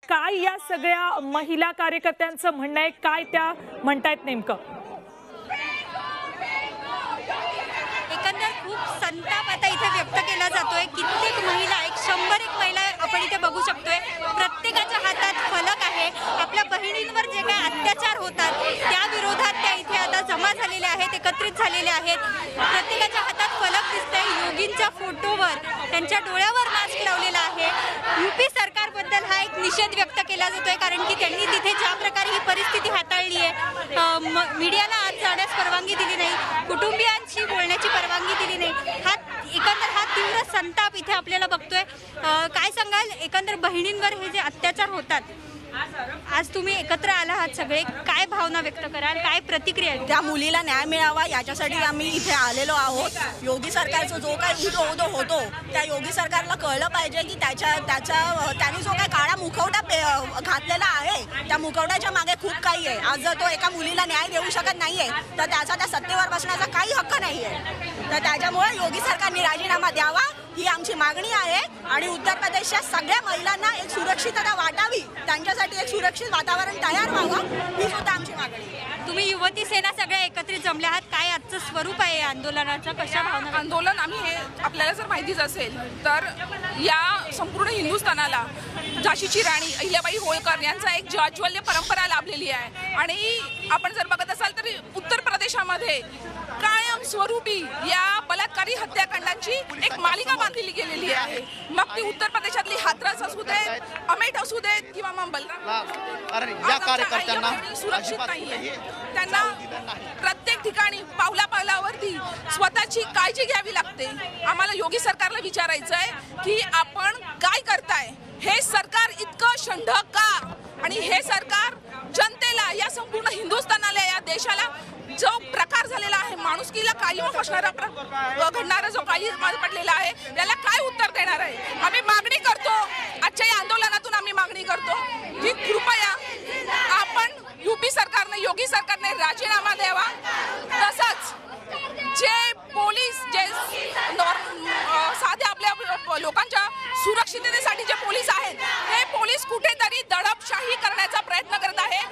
काय या सगळ्या महिला कार्यकर्त्यांचं म्हणणं आहे, काय त्या म्हणतायत नेमकं? एकंदर खूप संताप आता इथे व्यक्त केला जातोय। कित्येक महिला, 101 महिला आपण इथे बघू शकतोय। प्रत्येकाच्या हातात फलक आहे। आपल्या बहिणींवर जे काही अत्याचार होतात त्या विरोधात त्या इथे आता जमा झालेल्या आहेत, एकत्रित झालेल्या आहेत। प्रत्येकाच्या हातात फलक दिसतंय। योगींच्या फोटोवर त्यांच्या डोळ्यावर मास्क लावलेला आहे। यूपी सरकारबद्दल हा एक निषेध व्यक्त केला जातोय, कारण की त्यांनी तिथे ज्या प्रकारे ही परिस्थिती हाताळली आहे, मीडियाला आत जाण्यास परवानगी दिली नाही, कुटुंबियांशी बोलण्याची परवानगी दिली नाही, हा तीव्र संताप इथे आपल्याला बघतोय। काय सांगाल, एकंदर बहिणींवर हे जे अत्याचार होतात, आज तुम्ही एकत्र आला आहात सगळे, काय भावना व्यक्त कराल, काय प्रतिक्रिया आहे? त्या मुलीला न्याय मिळावा याच्यासाठी आम्ही इथे आलेलो आहोत। योगी सरकारचा जो काही उदो होतो त्या योगी सरकारला कळलं पाहिजे की त्यांनी जो काही काळा मुखवटा घातलेला आहे त्या मुखवट्याच्या मागे खूप काही आहे। आज जर तो एका मुलीला न्याय देऊ शकत नाहीये तर त्याचा त्या सत्तेवर बसण्याचा काही हक्क नाहीये। तर त्याच्यामुळे योगी सरकारने राजीनामा द्यावा ही आमची मागणी आहे आणि उत्तर प्रदेशच्या सगळ्या महिलांना एक सुरक्षितता वाटावी, त्यांच्यासाठी एक सुरक्षित वातावरण तयार व्हावं ही सुद्धा आमची मागणी आहे। तुम्ही युवती सेना सगळ्या एकत्रित जमल्या आहात, काय आजचं स्वरूप आहे आंदोलनाचं, कशा भावना? आंदोलन आम्ही हे आपल्याला जर माहितीच असेल तर या संपूर्ण हिंदुस्थानाला झाशीची राणी अहिल्याबाई होळकर यांचा एक ज्वाज्वल्य परंपरा लाभलेली आहे। आणि आपण जर बघत असाल तर उत्तर प्रदेशामध्ये कायम स्वरूपी या बलात्कारी हत्याकांडांची एक मालिका बांधली गेलेली आहे। मग ती उत्तर प्रदेशातली हाथरस असू देत, अमेठ असू देत किंवा मुंबई, या कार्यकर्त्यांना सुरक्षित नाहीये। त्यांना प्रत्येक ठिकाणी पावला पावलावरती स्वतःची काळजी घ्यावी लागते। आम्हाला योगी सरकारला विचारायचं आहे की आपण काय करताय? हे सरकार इतकं शंढ का? आणि हे सरकार जनतेला, या संपूर्ण हिंदुस्थानाला, या देशाला जो प्रकार झालेला आहे, माणुसकीला काळीमा फासणारा घडणारा जो काळीमा पडलेला आहे, त्याला काय उत्तर देणार आहे? आम्ही मागणी करतो, आजच्या या आंदोलनातून आम्ही मागणी करतो की कृपया आपण यूपी सरकारने, योगी सरकारने राजीनामा द्यावा। तसंच जे पोलीस, जे साध्या आपल्या लोकांच्या सुरक्षिततेसाठी जे पोलीस आहेत, हे पोलीस कुठेतरी दडपशाही करण्याचा प्रयत्न करत आहे।